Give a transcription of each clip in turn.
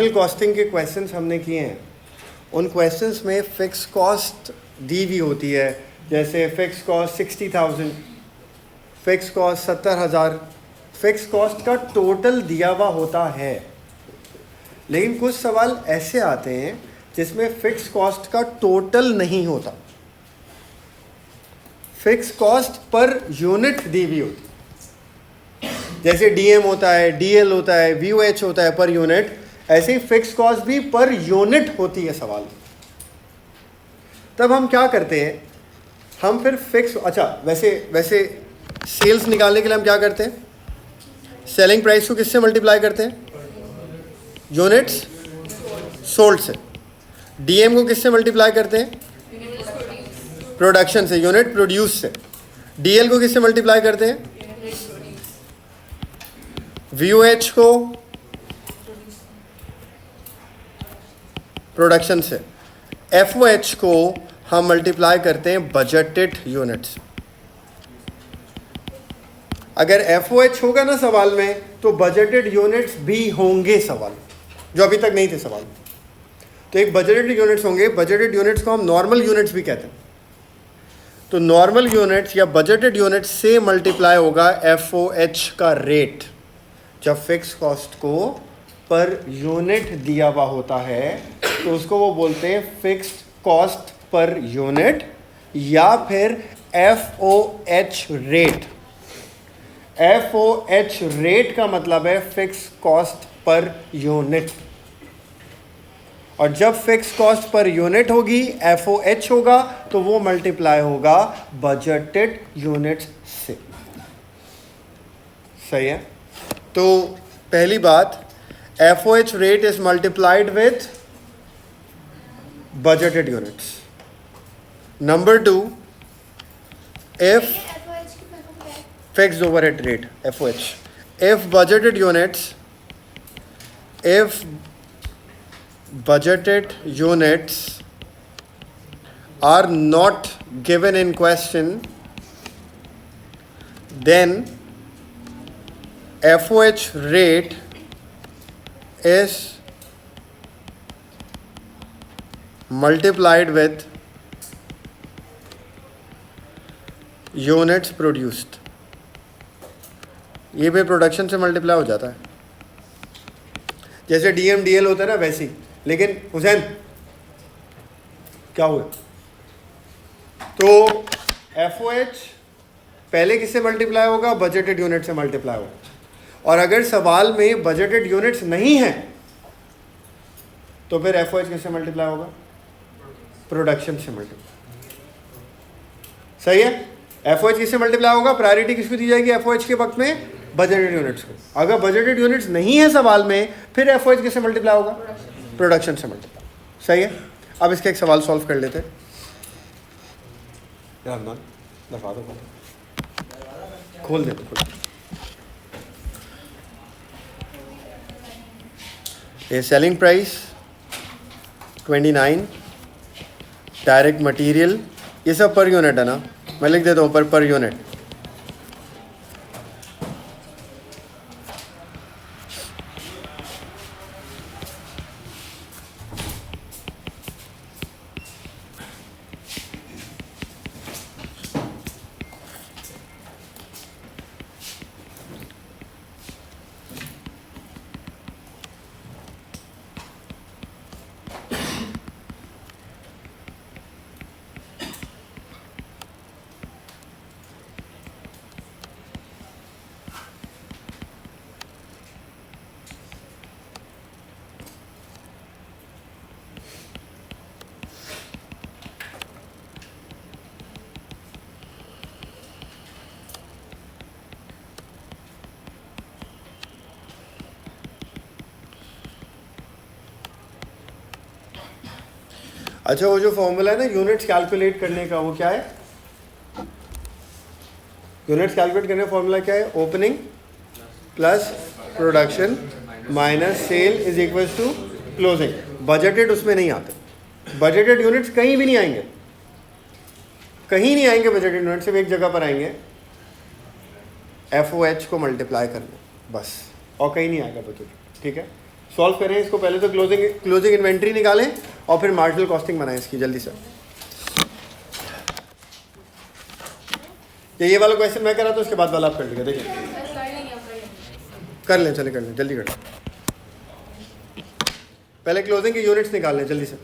Total costing के questions हमने किए हैं, उन क्वेश्चंस में फिक्स कॉस्ट दी हुई होती है, जैसे fix cost 60,000, fix cost 70,000, fix cost का टोटल दिया हुआ होता है। लेकिन कुछ सवाल ऐसे आते हैं जिसमें फिक्स कॉस्ट का टोटल नहीं होता, फिक्स कॉस्ट पर यूनिट दी हुई होती, जैसे डीएम होता है, डीएल होता है, वीओएच होता है पर यूनिट, ऐसे ही फिक्स कॉस्ट भी पर यूनिट होती है सवाल। तब हम क्या करते हैं, हम फिर फिक्स, अच्छा वैसे सेल्स निकालने के लिए हम क्या करते हैं, सेलिंग प्राइस को किससे मल्टीप्लाई करते हैं, यूनिट्स सोल्ड से। डीएम को किससे मल्टीप्लाई करते हैं, प्रोडक्शन से, यूनिट प्रोड्यूस से। डीएल को किससे मल्टीप्लाई करते हैं, वीओएच को प्रोडक्शन से। एफओएच को हम मल्टीप्लाई करते हैं बजटेड यूनिट्स। अगर एफओएच होगा ना सवाल में, तो बजटेड यूनिट्स भी होंगे सवाल, जो अभी तक नहीं थे सवाल में। तो एक बजटेड यूनिट्स होंगे, बजटेड यूनिट्स को हम नॉर्मल यूनिट्स भी कहते हैं। तो नॉर्मल यूनिट्स या बजटेड यूनिट्स से मल्टीप्लाई होगा एफओएच का रेट, जब फिक्स कॉस्ट को पर यूनिट दिया हुआ होता है तो उसको वो बोलते हैं फिक्स्ड कॉस्ट पर यूनिट, या फिर एफओएच रेट। एफओएच रेट का मतलब है फिक्स कॉस्ट पर यूनिट, और जब फिक्स कॉस्ट पर यूनिट होगी, एफओएच होगा, तो वो मल्टीप्लाई होगा बजटेड यूनिट्स से। सही है? तो पहली बात, FOH rate is multiplied with budgeted units. Number 2, if fixed overhead rate, FOH, if budgeted units are not given in question, then FOH rate is multiplied with units produced। ये भी production से multiply हो जाता है, जैसे DM DL होता है ना वैसे ही। लेकिन हुसैन क्या हुआ, तो एफओएच पहले किससे मल्टीप्लाई होगा, बजटेड यूनिट से मल्टीप्लाई होगा। और अगर सवाल में बजटेड यूनिट्स नहीं है तो फिर एफओएच किससे मल्टीप्लाई होगा, प्रोडक्शन से मल्टीप्लाई। सही है? एफओएच किससे मल्टीप्लाई होगा, प्रायोरिटी किसको दी जाएगी एफओएच के वक्त में, बजटेड यूनिट्स को। अगर बजटेड यूनिट्स नहीं है सवाल में, फिर एफओएच किससे मल्टीप्लाई होगा, प्रोडक्शन से मल्टीप्लाई। सही है? अब इसका एक सवाल सॉल्व कर लेते हैं। खोल दे, ये सेलिंग प्राइस 29, डायरेक्ट मटेरियल, ये सब पर यूनिट है ना, मैं लिख देता हूँ पर यूनिट। अच्छा, वो जो फॉर्मूला है ना यूनिट्स कैलकुलेट करने का, वो क्या है, यूनिट्स कैलकुलेट करने का फॉर्मूला क्या है, opening plus production minus sale is equals to closing. Budgeted उसमें नहीं आते, बजटेड यूनिट्स कहीं भी नहीं आएंगे, कहीं नहीं आएंगे बजटेड यूनिट, सिर्फ एक जगह पर आएंगे, एफओएच को मल्टीप्लाई करने बस, और कहीं नहीं आएगा बजटेड। ठीक है, सॉल्व करें इसको, पहले तो क्लोजिंग इन्वेंट्री निकालें और फिर मार्जिनल कॉस्टिंग बनाएं इसकी जल्दी से। ये वाला क्वेश्चन मैं करा तो उसके बाद वाला आप कर लीजिए, देखिए कर लें, चले कर लें, जल्दी कर लें। पहले क्लोजिंग के यूनिट्स निकाल लें जल्दी से।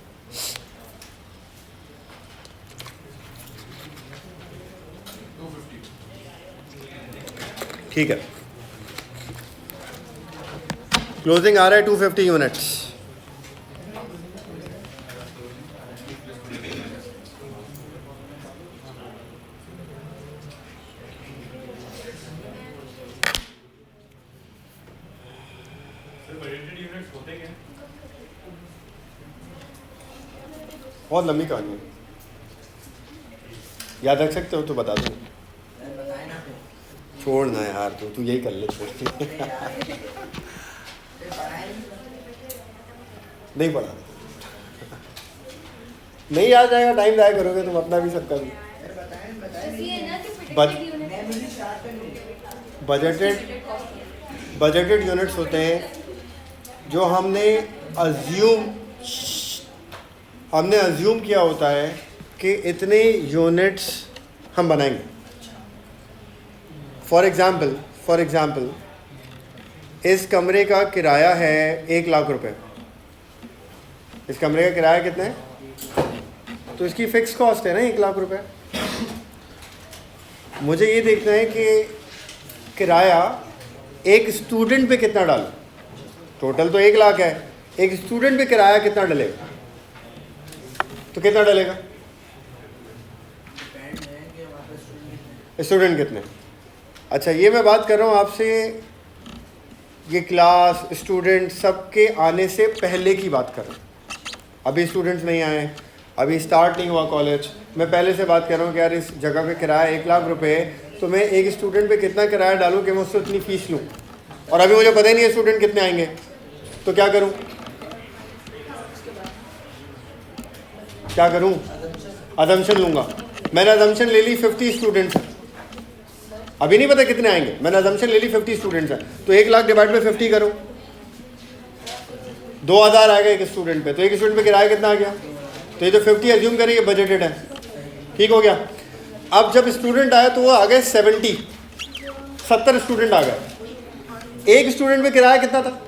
ठीक है, क्लोजिंग आ रहा है 250 यूनिट्स। बहुत लंबी कहानी है, याद रख सकते हो तो बता दो। छोड़ ना यार, तू यही कर ले, छोड़ नहीं पढ़ा, नहीं याद आएगा, टाइम ज़ाया करोगे तुम अपना भी सबका भी। बजटेड यूनिट्स होते हैं जो हमने अज्यूम किया होता है कि इतने यूनिट्स हम बनाएंगे। फॉर एग्ज़ाम्पल इस कमरे का किराया है 1 लाख रुपए। इस कमरे का किराया कितना है? तो इसकी फ़िक्स कॉस्ट है ना 1 लाख रुपए। मुझे ये देखना है कि किराया एक स्टूडेंट पे कितना डालूं। टोटल तो 1 लाख है, एक स्टूडेंट पे किराया कितना डलेगा? तो कितना डलेगा? स्टूडेंट कितने? अच्छा, ये मैं बात कर रहा हूँ आपसे, ये क्लास स्टूडेंट सबके आने से पहले की बात कर रहा हूँ। अभी स्टूडेंट्स नहीं आए, अभी स्टार्ट नहीं हुआ कॉलेज। मैं पहले से बात कर रहा हूँ कि यार इस जगह पे किराया 1 लाख रुपए है, तो मैं एक स्टूडेंट पे कितना किराया डालूँ कि मैं उससे उतनी फ़ीस लूँ। और अभी मुझे पता ही नहीं है स्टूडेंट कितने आएंगे, तो क्या करूँ? अजम्पशन लूँगा। मैंने अजम्पशन ले ली 50 स्टूडेंट्स हैं, अभी नहीं पता कितने आएंगे, मैंने अजम्पशन ले ली 50 स्टूडेंट्स हैं, तो 1 लाख डिवाइड बाई 50 करो, 2000 आएगा एक स्टूडेंट पे। तो एक स्टूडेंट पे किराया कितना आ गया? तो ये तो 50 एज्यूम करें ये बजटेड है, ठीक हो गया। अब जब स्टूडेंट आए तो वो आ गए 70 स्टूडेंट आ गए। एक स्टूडेंट पे किराया कितना था?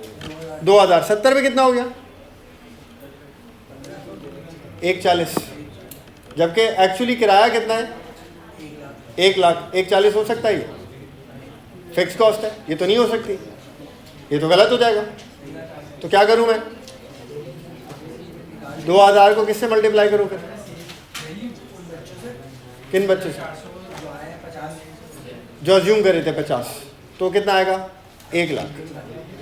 2000, 70 पे कितना हो गया? 140। जबकि एक्चुअली किराया कितना है? 1 लाख। 140 हो सकता है? ये फिक्स कॉस्ट है, ये तो नहीं हो सकती, ये तो गलत हो जाएगा। तो क्या करूं मैं? 2000 को किससे मल्टीप्लाई करूं फिर? किन बच्चों से? जो अज्यूम करे थे 50, तो कितना आएगा? 1 लाख।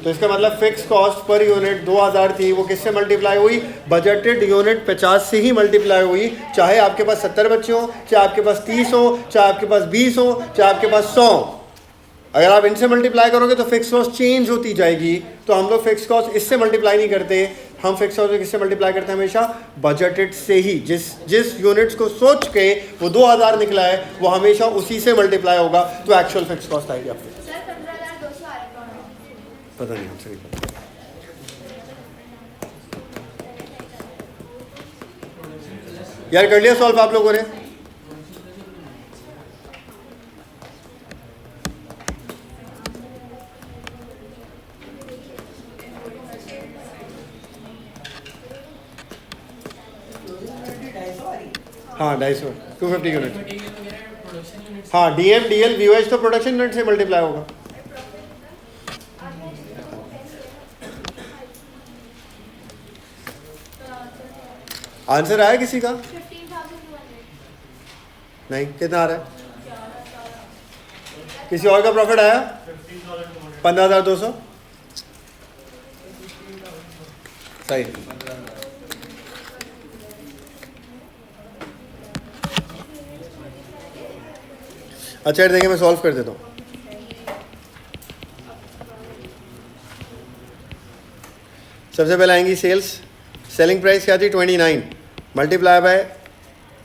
तो इसका मतलब फिक्स कॉस्ट पर यूनिट 2000 थी, वो किससे मल्टीप्लाई हुई? बजटेड यूनिट 50 से ही मल्टीप्लाई हुई। चाहे आपके पास 70 बच्चे हो, चाहे आपके पास 30 हो, चाहे आपके पास 20 हो, चाहे आपके पास 100, अगर आप इनसे मल्टीप्लाई करोगे तो फिक्स कॉस्ट चेंज होती जाएगी। तो हम लोग फिक्स कॉस्ट इससे मल्टीप्लाई नहीं करते, हम फिक्स कॉस्ट किससे मल्टीप्लाई करते हैं? हमेशा बजटेड से ही। जिस यूनिट्स को सोच के वो 2000 निकला है वो हमेशा उसी से मल्टीप्लाई होगा, तो एक्चुअल फिक्स कॉस्ट आएगी आपकी। पता नहीं हमसे नहीं पता। यार कर लिया सॉल्व आप लोगों ने? हाँ 250, 250 यूनिट। हाँ डीएम डीएल वीओएच तो प्रोडक्शन यूनिट से मल्टीप्लाई होगा। आंसर आया किसी का? नहीं, कितना आ रहा है? किसी और का प्रॉफिट आया? 15,200। सही। अच्छा देखिए मैं सॉल्व कर देता हूँ। सबसे पहले आएंगी सेल्स। सेलिंग प्राइस क्या थी? 29 मल्टीप्लाई बाय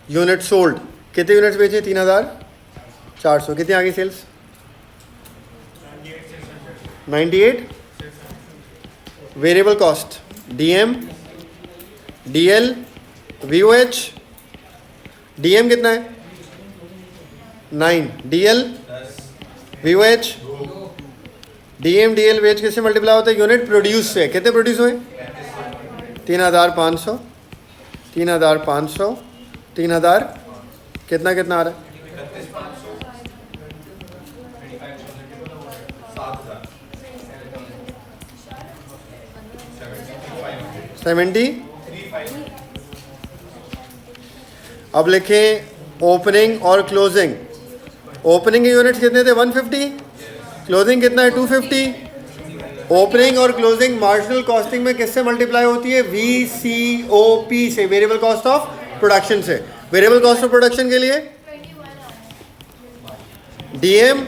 यूनिट सोल्ड। कितने यूनिट्स बेचे? 3400। कितनी आ गई sales? 98 variable cost DM, DL, VOH. DM कितना है 9, DL, VOH. DM DL VOH किससे मल्टीप्लाई होता है? यूनिट प्रोड्यूस से। कितने प्रोड्यूस हुए? 3500, 3500, 3000, कितना कितना आ रहा है? 70। अब लिखें ओपनिंग और क्लोजिंग। ओपनिंग के यूनिट्स कितने थे? 150। क्लोजिंग कितना है? 250। ओपनिंग और क्लोजिंग मार्जिनल कॉस्टिंग में किससे मल्टीप्लाई होती है? VCOP से, वेरिएबल कॉस्ट ऑफ प्रोडक्शन से। वेरिएबल कॉस्ट ऑफ प्रोडक्शन के लिए डीएम,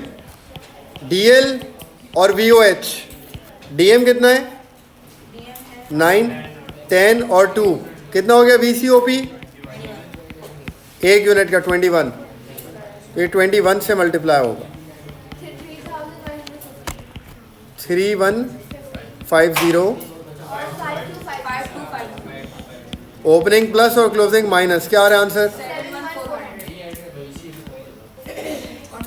डीएल और VOH। डीएम कितना है? 9, 10 और 2, कितना हो गया? VCOP एक यूनिट का 21। ये 21 से मल्टीप्लाई होगा। 3150। ओपनिंग प्लस और क्लोजिंग माइनस, क्या आ रहा है आंसर?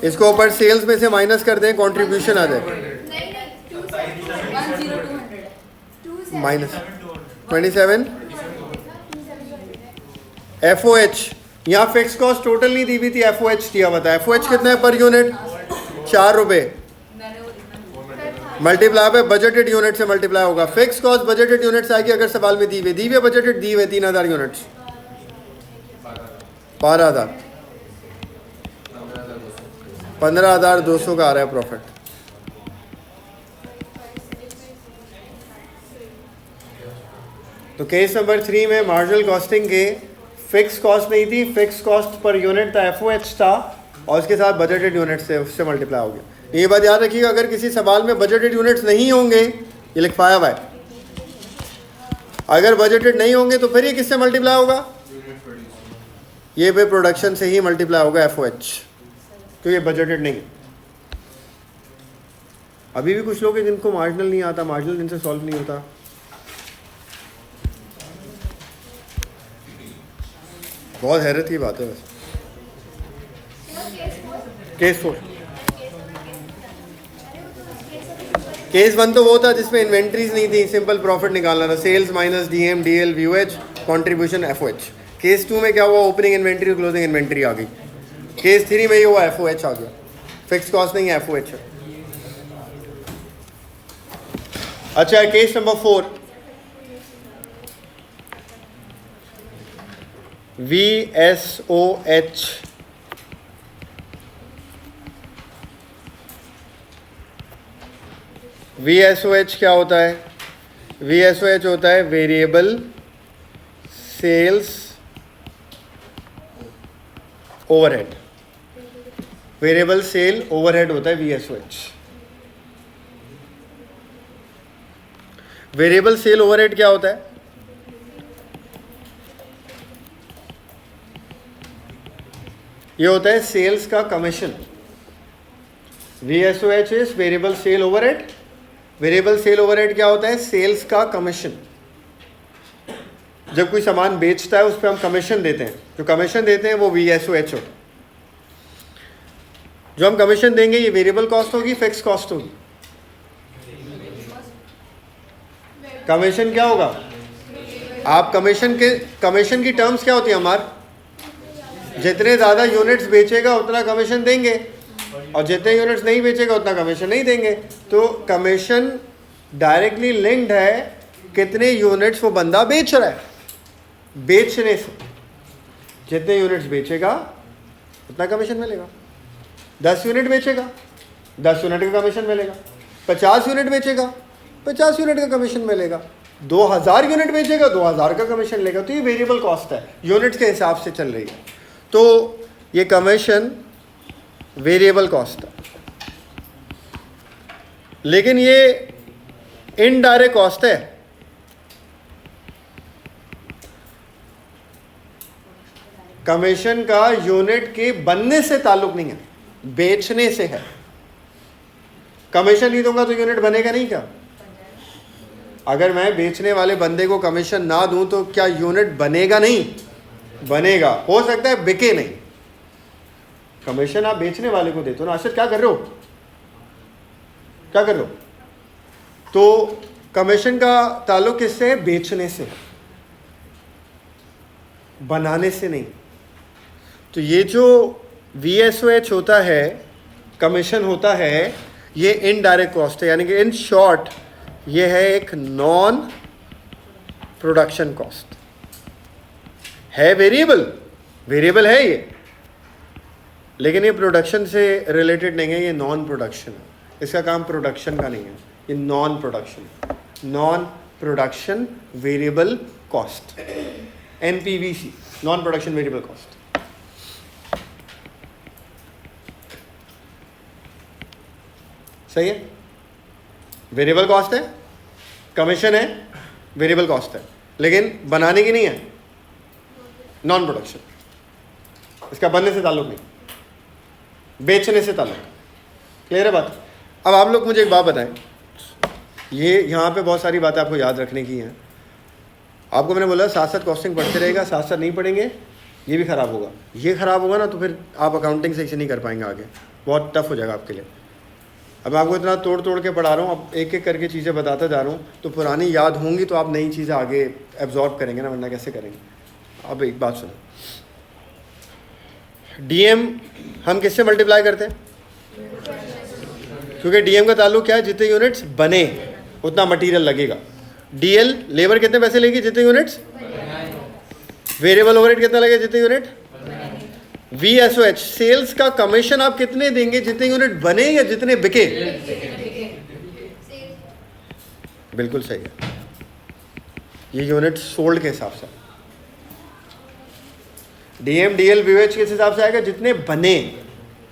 इसको ऊपर सेल्स में से माइनस कर दें, कंट्रीब्यूशन आ जाए माइनस 27। FOH, यहाँ फिक्स कॉस्ट टोटल नहीं दी हुई थी, FOH दिया हुआ था। FOH कितना है पर यूनिट? 4 रुपये। मल्टीप्लाई पे बजटेड यूनिट से मल्टीप्लाई होगा। फिक्स कॉस्ट बजटेड यूनिट से आएगी अगर सवाल में दी हुई बजटेड दी हुई 3000 यूनिट्स, 12000, 15200 का आ रहा है प्रॉफिट। तो केस नंबर 3 में मार्जिनल कॉस्टिंग के फिक्स कॉस्ट नहीं थी, फिक्स कॉस्ट पर यूनिट था, FOH था, और उसके साथ बजटेड यूनिट से उससे मल्टीप्लाई हो गया। ये बात याद रखिएगा, अगर किसी सवाल में बजटेड यूनिट्स नहीं होंगे, ये लिखवाया हुआ है, अगर बजटेड नहीं होंगे तो फिर ये किससे मल्टीप्लाई होगा? ये पे प्रोडक्शन से ही मल्टीप्लाई होगा FOH, तो ये बजटेड नहीं है। अभी भी कुछ लोग हैं जिनको मार्जिनल नहीं आता, मार्जिनल जिनसे सॉल्व नहीं होता। बहुत हैरत की बात है वैसे। केस 4, केस 1 तो वो था जिसमें इन्वेंट्रीज नहीं थी, सिंपल प्रॉफिट निकालना था, sales minus DM, DL, VOH, contribution FOH। Case 2 में क्या हुआ? ओपनिंग इन्वेंट्री और क्लोजिंग इन्वेंट्री आ गई। केस 3 में ये हुआ FOH आ गया, फिक्स कॉस्ट नहीं है, FOH है। अच्छा, केस नंबर 4, VSOH। VSOH क्या होता है? VSOH होता है variable sales overhead. Variable sale overhead होता है VSOH। वेरिएबल सेल ओवरहेड क्या होता है? ये होता है सेल्स का commission. VSOH is variable sale overhead. Variable sale overhead क्या होता है? सेल्स का कमीशन। जब कोई सामान बेचता है उस पर हम कमीशन देते हैं, जो कमीशन देते हैं वो VSOH होता है। जो हम कमीशन देंगे ये वेरिएबल कॉस्ट होगी, फिक्स कॉस्ट होगी? कमीशन क्या होगा? आप कमीशन की टर्म्स क्या होती है हमारे? जितने ज़्यादा यूनिट्स बेचेगा उतना कमीशन देंगे, और जितने यूनिट्स नहीं बेचेगा उतना कमीशन नहीं देंगे। तो कमीशन डायरेक्टली लिंक्ड है कितने यूनिट्स वो बंदा बेच रहा है, बेचने से। जितने यूनिट्स बेचेगा उतना कमीशन मिलेगा। 10 यूनिट बेचेगा, 10 यूनिट का कमीशन मिलेगा। 50 यूनिट बेचेगा, 50 यूनिट का कमीशन मिलेगा। 2000 यूनिट बेचेगा, 2000 का कमीशन लेगा। तो ये वेरिएबल कॉस्ट है, यूनिट्स के हिसाब से चल रही है। तो ये कमीशन वेरिएबल कॉस्ट है, लेकिन ये इनडायरेक्ट कॉस्ट है। कमीशन का यूनिट के बनने से ताल्लुक नहीं है, बेचने से है। कमीशन नहीं दूंगा तो यूनिट बनेगा नहीं क्या? अगर मैं बेचने वाले बंदे को कमीशन ना दूं तो क्या यूनिट बनेगा? नहीं बनेगा, हो सकता है बिके नहीं। कमीशन आप बेचने वाले को देते हो ना। आशिर क्या कर रहे हो, क्या कर रहे हो? तो कमीशन का ताल्लुक किससे है? बेचने से, बनाने से नहीं। तो ये जो VSOH होता है, कमीशन होता है, ये इनडायरेक्ट कॉस्ट है, यानी कि इन शॉर्ट ये है एक नॉन प्रोडक्शन कॉस्ट है। वेरिएबल है ये, लेकिन ये प्रोडक्शन से रिलेटेड नहीं है, ये नॉन प्रोडक्शन है। इसका काम प्रोडक्शन का नहीं है, ये non production variable cost, NPVC, non production variable cost. सही है? वेरिएबल कॉस्ट है, कमीशन है, वेरिएबल कॉस्ट है, लेकिन बनाने की नहीं है, नॉन प्रोडक्शन। इसका बनने से ताल्लुक नहीं, बेचने से ताल्लुक। क्लियर है बात? अब आप लोग मुझे एक बात बताएं, ये यहाँ पे बहुत सारी बातें आपको याद रखने की हैं। आपको मैंने बोला साथ साथ कॉस्टिंग पढ़ते रहेगा, साथ साथ नहीं पढ़ेंगे ये भी ख़राब होगा। ये ख़राब होगा ना तो फिर आप अकाउंटिंग सही से नहीं कर पाएंगे, आगे बहुत टफ हो जाएगा आपके लिए। अब मैं आपको इतना तोड़ तोड़ के पढ़ा रहा हूँ, अब एक एक करके चीज़ें बताता जा रहा हूँ, तो पुरानी याद होंगी तो आप नई चीज़ें आगे एब्जॉर्ब करेंगे ना, वरना कैसे करेंगे। अब एक बात सुनो, DM हम किससे मल्टीप्लाई करते हैं? क्योंकि DM का ताल्लुक क्या है? जितने यूनिट्स बने उतना मटेरियल लगेगा। DL लेबर कितने पैसे लेगी? जितने यूनिट्स। वेरिएबल ओवरहेड कितना लगेगा? जितने यूनिट। VSOH सेल्स का कमीशन आप कितने देंगे? जितने यूनिट बने या जितने बिके? बिल्कुल सही है, ये यूनिट सोल्ड के हिसाब से। DM DL VOH किस हिसाब से आएगा? जितने बने,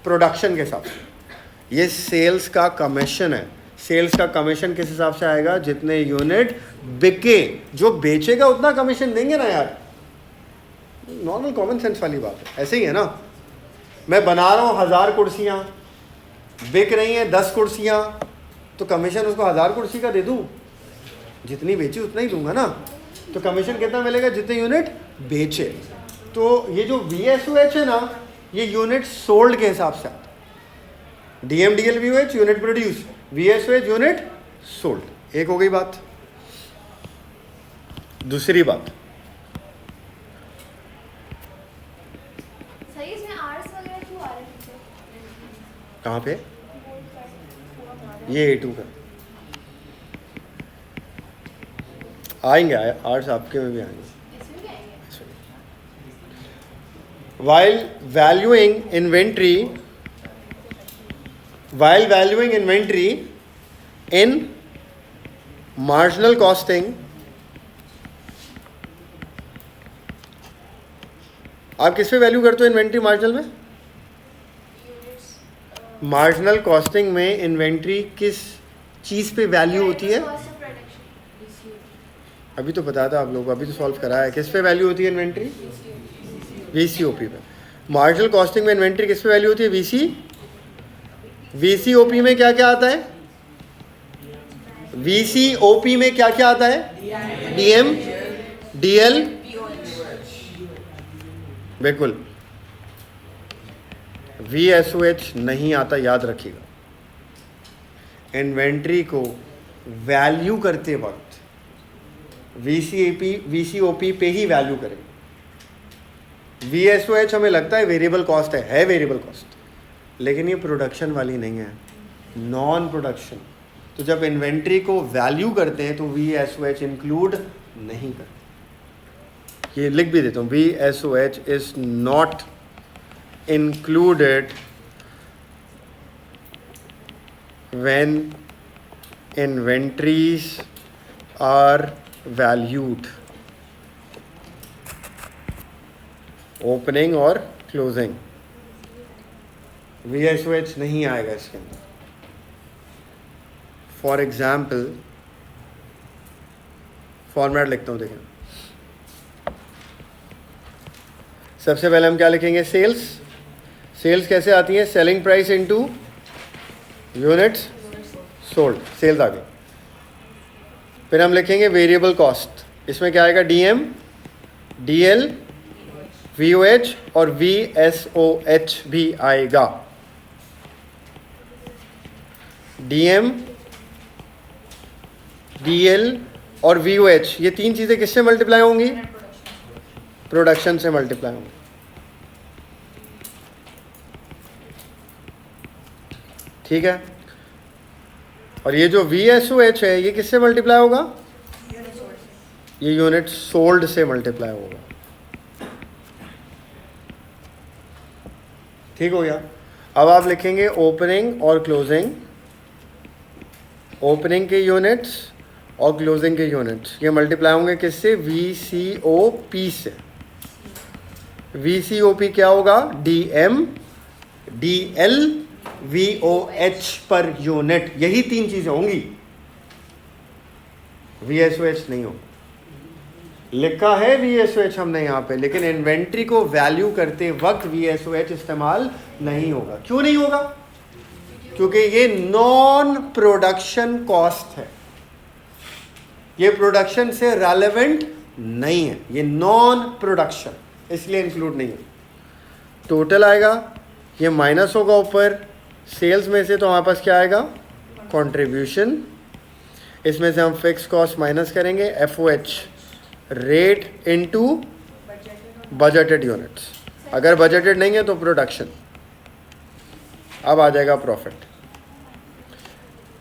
प्रोडक्शन के हिसाब से। ये सेल्स का कमीशन है, सेल्स का कमीशन किस हिसाब से आएगा? जितने यूनिट बिके। जो बेचेगा उतना कमीशन देंगे ना यार, नॉर्मल कॉमन सेंस वाली बात है। ऐसे ही है ना, मैं बना रहा हूँ 1000 कुर्सियाँ, बिक रही हैं 10 कुर्सियाँ, तो कमीशन उसको 1000 कुर्सी का दे दूँ? जितनी बेची उतना ही दूंगा ना। तो कमीशन कितना मिलेगा? जितने यूनिट बेचे। तो ये जो VSOH है ना, ये यूनिट सोल्ड के हिसाब से आता है। DM DL VOH unit produce, VSOH unit sold. एक हो गई बात। दूसरी बात, कहाँ पे? ये A2 का आएंगे, आर्ट्स आपके में भी आएंगे। While valuing inventory in marginal costing, आप किस पे वैल्यू करते हो इन्वेंट्री मार्जिनल में? मार्जिनल कॉस्टिंग में इन्वेंट्री किस चीज़ पे वैल्यू होती है? अभी तो बताया था आप लोगों को, अभी तो सॉल्व कराया है। किस पे वैल्यू होती है इन्वेंट्री? VCOP पे। मार्जिनल कॉस्टिंग में इन्वेंट्री किस पे वैल्यू होती है? VCOP में क्या क्या आता है? VCOP में क्या क्या आता है? DM DL, बिल्कुल। VSOH नहीं आता, याद रखिएगा। इन्वेंट्री को वैल्यू करते वक्त VCOP पे ही वैल्यू करें। VSOH हमें लगता है वेरिएबल कॉस्ट है वेरिएबल कॉस्ट, लेकिन ये प्रोडक्शन वाली नहीं है, नॉन प्रोडक्शन। तो जब इन्वेंट्री को वैल्यू करते हैं तो VSOH इंक्लूड नहीं करते। ये लिख भी देता हूँ, VSOH is not included when inventories are valued, opening और closing। VSOH नहीं आएगा इसके अंदर। फॉर एग्जाम्पल फॉर्मेट लिखता हूँ, देखें। सबसे पहले हम क्या लिखेंगे? सेल्स कैसे आती है? Selling price into units sold. Sales आ गई। फिर हम लिखेंगे वेरिएबल कॉस्ट, इसमें क्या आएगा, डीएम, डीएल, वीओएच और वीएसओएच भी आएगा। डीएम, डीएल और वीओएच, ये तीन चीज़ें किससे मल्टीप्लाई होंगी, प्रोडक्शन से मल्टीप्लाई होंगी। ठीक है, और ये जो वीएसओएच है ये किससे मल्टीप्लाई होगा, ये यूनिट सोल्ड से मल्टीप्लाई होगा। ठीक हो गया। अब आप लिखेंगे ओपनिंग और क्लोजिंग, ओपनिंग के यूनिट्स और क्लोजिंग के यूनिट्स ये मल्टीप्लाई होंगे किससे, वीसीओपी से। वीसीओपी क्या होगा, डीएम, डीएल, वीओएच पर यूनिट, यही तीन चीजें होंगी, वीएसओएच नहीं होगा। लिखा है वीएसओएच हमने यहाँ पे, लेकिन इन्वेंट्री को वैल्यू करते वक्त वीएसओएच इस्तेमाल नहीं होगा। क्यों नहीं होगा, क्योंकि ये नॉन प्रोडक्शन कॉस्ट है, ये प्रोडक्शन से रेलेवेंट नहीं है, ये नॉन प्रोडक्शन, इसलिए इंक्लूड नहीं है। टोटल आएगा, ये माइनस होगा ऊपर सेल्स में से, तो हमारे पास क्या आएगा, कंट्रीब्यूशन। इसमें से हम फिक्स कॉस्ट माइनस करेंगे, FOH rate into budgeted units, अगर बजटेड नहीं है तो प्रोडक्शन। अब आ जाएगा प्रॉफिट।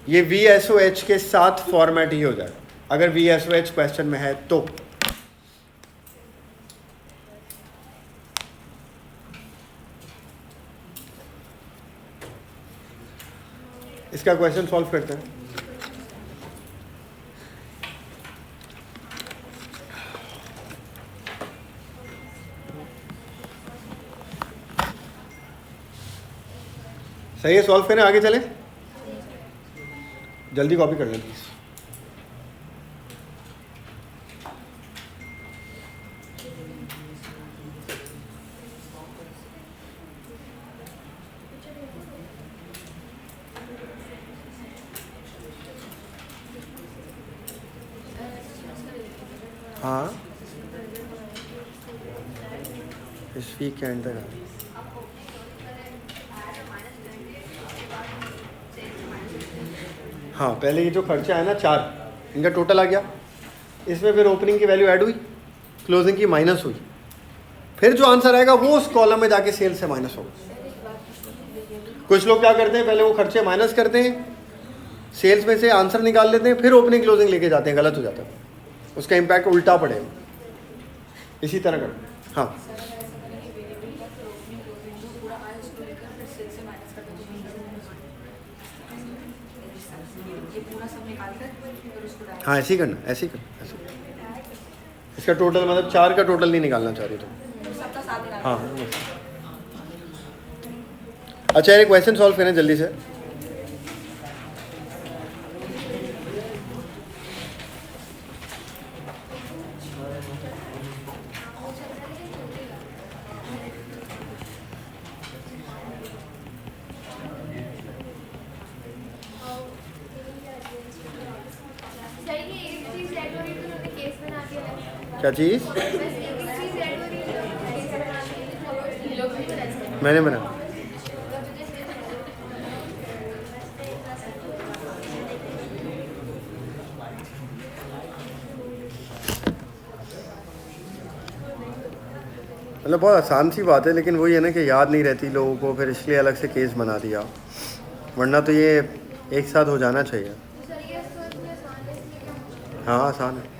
ये वीएसओएच के साथ फॉर्मेट ही हो जाएगा अगर वीएसओएच क्वेश्चन में है तो। इसका क्वेश्चन सॉल्व करते हैं। सही है, सॉल्व करें, आगे चलें। जल्दी कॉपी कर लें प्लीज। हाँ, इस वीक के एंड तक आ, हाँ पहले ये जो खर्चा है ना 4, इनका टोटल आ गया, इसमें फिर ओपनिंग की वैल्यू ऐड हुई, क्लोजिंग की माइनस हुई, फिर जो आंसर आएगा वो उस कॉलम में जाके सेल्स से माइनस होगा। कुछ लोग क्या करते हैं, पहले वो खर्चे माइनस करते हैं, सेल्स में से आंसर निकाल लेते हैं, फिर ओपनिंग क्लोजिंग लेके जाते हैं, गलत हो जाता है, उसका इम्पैक्ट उल्टा पड़ेगा। इसी तरह कर, हाँ हाँ ऐसे ही करना, ऐसे ही करना, ऐसे। इसका टोटल मतलब 4 का टोटल नहीं निकालना चाह रही तो हाँ। अच्छा, एक क्वेश्चन सॉल्व करें जल्दी से। क्या चीज़ मैंने बना, मतलब बहुत आसान सी बात है, लेकिन वही है ना कि याद नहीं रहती लोगों को, फिर इसलिए अलग से केस बना दिया, वरना तो ये एक साथ हो जाना चाहिए। हाँ आसान है।